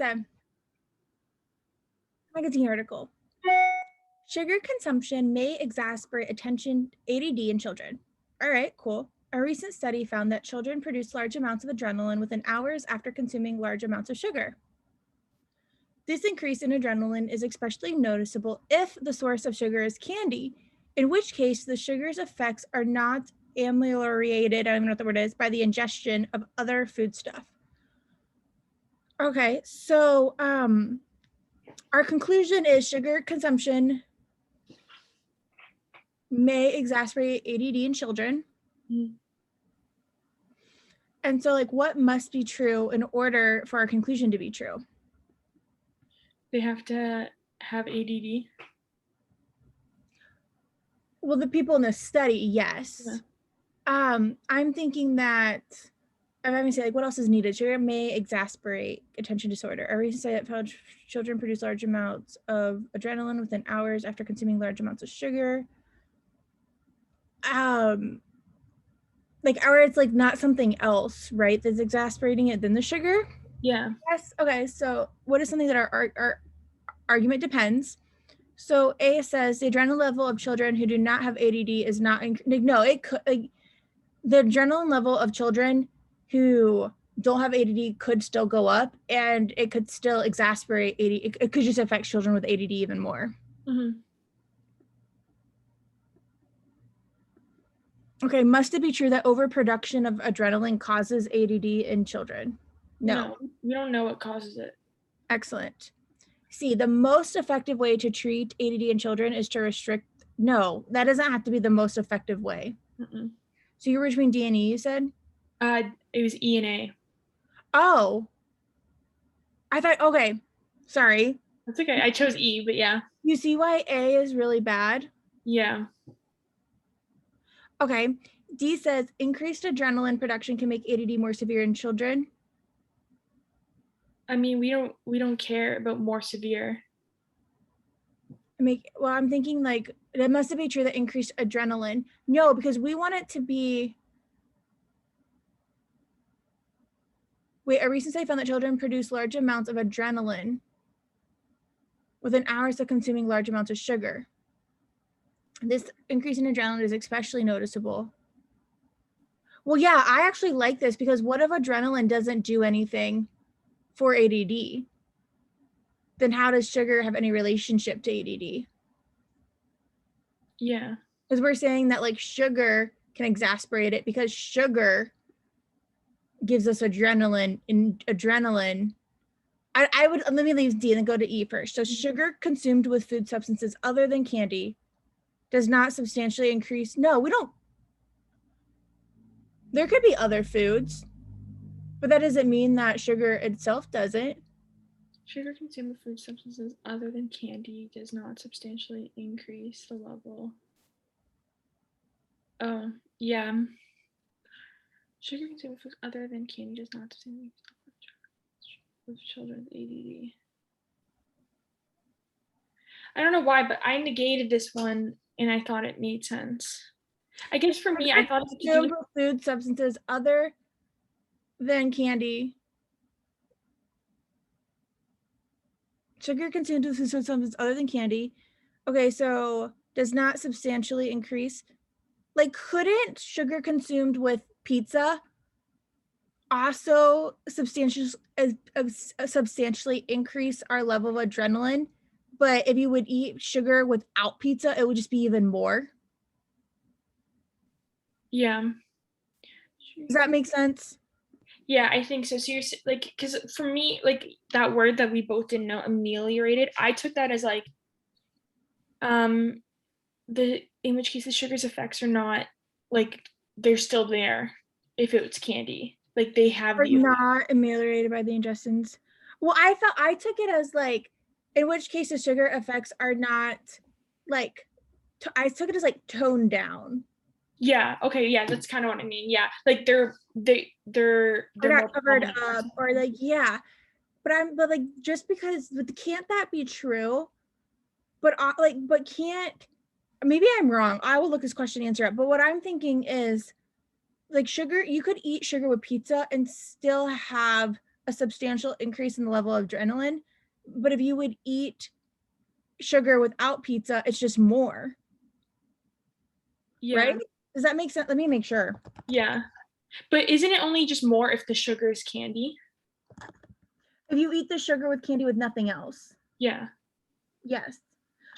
said, magazine article, sugar consumption may exacerbate attention ADD in children. All right, cool. A recent study found that children produce large amounts of adrenaline within hours after consuming large amounts of sugar. This increase in adrenaline is especially noticeable if the source of sugar is candy, in which case the sugar's effects are not ameliorated, I don't even know what the word is, by the ingestion of other foodstuff. Okay, so our conclusion is sugar consumption may exacerbate ADD in children. Mm. And so, like, what must be true in order for our conclusion to be true? They have to have ADD. Well, the people in the study, yes. Yeah. I'm thinking that I'm having to say, like, what else is needed? Sugar may exacerbate attention disorder. A recent study that found children produce large amounts of adrenaline within hours after consuming large amounts of sugar. Like, or it's like not something else, right, that's exacerbating it than the sugar. Yeah. Yes. Okay. So, what is something that our argument depends? So, A says the adrenaline level of children who do not have ADD is not. No, it could. Like, the adrenaline level of children who don't have ADD could still go up, and it could still exacerbate ADD. It could just affect children with ADD even more. Mm-hmm. Okay, must it be true that overproduction of adrenaline causes ADD in children? No. We don't know what causes it. Excellent. C, the most effective way to treat ADD in children is to restrict. No, that doesn't have to be the most effective way. Mm-mm. So you were between D and E, you said? It was E and A. Oh. I thought, okay, sorry. That's okay. I chose E, but yeah. You see why A is really bad? Yeah. Okay. D says increased adrenaline production can make ADD more severe in children. I mean, we don't care about more severe. Well, I'm thinking like it must be true that increased adrenaline. No, because we want it to be. Wait, a recent study found that children produce large amounts of adrenaline within hours of consuming large amounts of sugar. This increase in adrenaline is especially noticeable. Well, yeah, I actually like this because what if adrenaline doesn't do anything for ADD? Then how does sugar have any relationship to ADD? Yeah. Because we're saying that like sugar can exacerbate it because sugar gives us adrenaline, and adrenaline. I would let me leave D and then go to E first. So sugar consumed with food substances other than candy does not substantially increase. No, we don't. There could be other foods, but that doesn't mean that sugar itself doesn't. Sugar consumed with food substances other than candy does not substantially increase the level. Oh, yeah. Sugar consumed with food other than candy does not substantially with children with ADD. I don't know why, but I negated this one and I thought it made sense. I guess for me, I thought it consumed with food substances other than candy. Sugar consumed with food substances other than candy. Okay, so does not substantially increase. Like, couldn't sugar consumed with pizza also substantially increase our level of adrenaline? But if you would eat sugar without pizza, it would just be even more. Yeah. Does that make sense? Yeah, I think so. So you're like, because for me, like that word that we both didn't know, ameliorated, I took that as like, in which case the sugar's effects are not like they're still there if it's candy. Like they have the not ameliorated by the ingestions. Well, I took it as like, in which case the sugar effects are not like, I took it as like toned down. Yeah. Okay. Yeah, that's kind of what I mean. Yeah, like they're more covered up, or like yeah, but like just because, but can't that be true? But but can't, maybe I'm wrong. I will look this question and answer up. But what I'm thinking is like sugar, you could eat sugar with pizza and still have a substantial increase in the level of adrenaline. But if you would eat sugar without pizza, it's just more, Yeah. right? Does that make sense? Let me make sure. Yeah. But isn't it only just more if the sugar is candy? If you eat the sugar with candy with nothing else, Yeah. yes.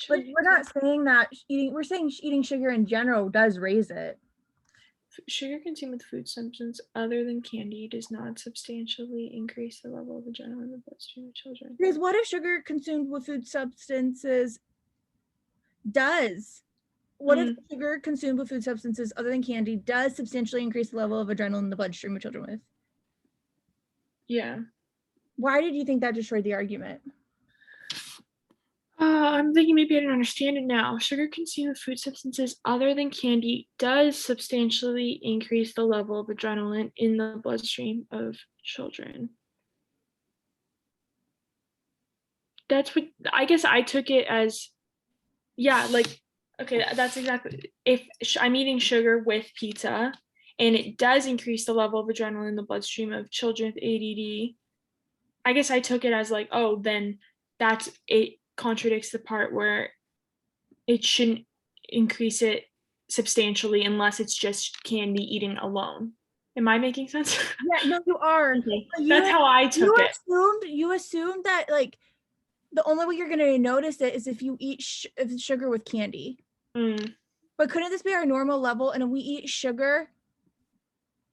But Sugar, we're not saying that we're saying eating sugar in general does raise it. sugar consumed with food substance other than candy does not substantially increase the level of adrenaline in the bloodstream of children. Because what if sugar consumed with food substances does? What if sugar consumed with food substances other than candy does substantially increase the level of adrenaline in the bloodstream of children with? Yeah. Why did you think that destroyed the argument? I'm thinking maybe I didn't understand it now. Sugar consumed with food substances other than candy does substantially increase the level of adrenaline in the bloodstream of children. That's what I guess I took it as. Yeah, like, okay, that's exactly. If I'm eating sugar with pizza and it does increase the level of adrenaline in the bloodstream of children with ADD, I guess I took it as like, oh, then that's it contradicts the part where it shouldn't increase it substantially unless it's just candy eating alone. Am I making sense? Yeah, no, you are. Okay. But That's how I took it. You assumed that like the only way you're gonna notice it is if you eat sugar with candy. Mm, But couldn't this be our normal level? And if we eat sugar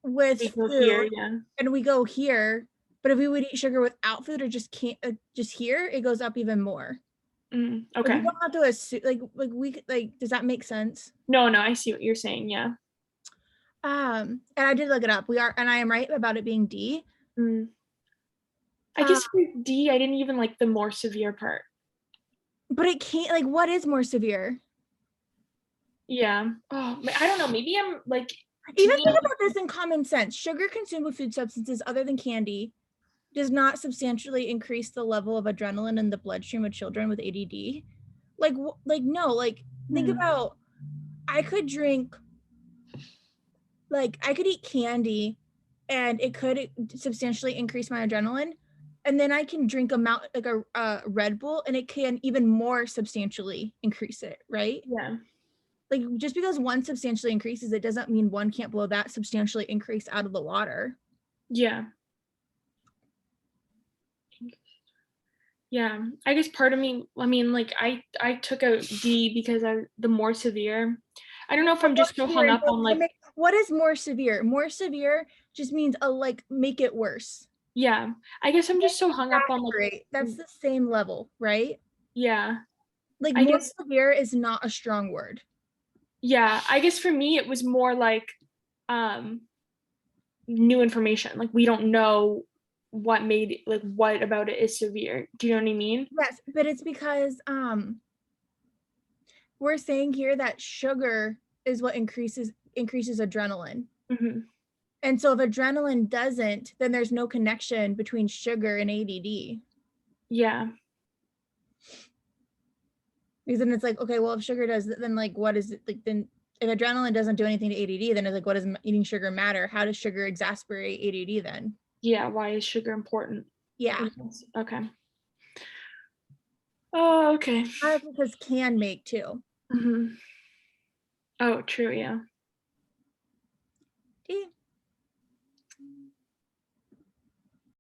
with we go here, food yeah. and we go here, but if we would eat sugar without food or just can't just here, it goes up even more. Like, Okay. we don't have to assume does that make sense? No, I see what you're saying. Yeah. And I did look it up. And I am right about it being D. Mm. I Uh, guess for D, I didn't even like the more severe part. but it can't like what is more severe? Yeah. Oh, I don't know. Maybe I'm like. Even think about this in common sense. Sugar consumed with food substances other than candy does not substantially increase the level of adrenaline in the bloodstream of children with ADD. No, like think about I could drink I could eat candy and it could substantially increase my adrenaline. And then I can drink a Red Bull and it can even more substantially increase it, right? Yeah. Like just because one substantially increases, it doesn't mean one can't blow that substantially increase out of the water. Yeah. Yeah. I guess part of me, I mean, like I took a D because the more severe. I don't know if I'm just so hung up on like. What is more severe? More severe just means make it worse. Yeah. I guess I'm just so hung up on like. That's the same level, right? Yeah. Like I more guess. severe is not a strong word. Yeah. I guess for me it was more like new information. Like we don't know what made like what about it is severe. Do you know what I mean? Yes, but it's because we're saying here that sugar is what increases adrenaline. Mm-hmm. And so if adrenaline doesn't, then there's no connection between sugar and ADD. Yeah. Because then it's like, okay, well, if sugar does, then like, what is it? Like, then if adrenaline doesn't do anything to ADD, then it's like, what does eating sugar matter? How does sugar exasperate ADD then? Yeah. Why is sugar important? Yeah. Okay. Oh, okay. Because can make too. Mm-hmm. Oh, true. Yeah. See?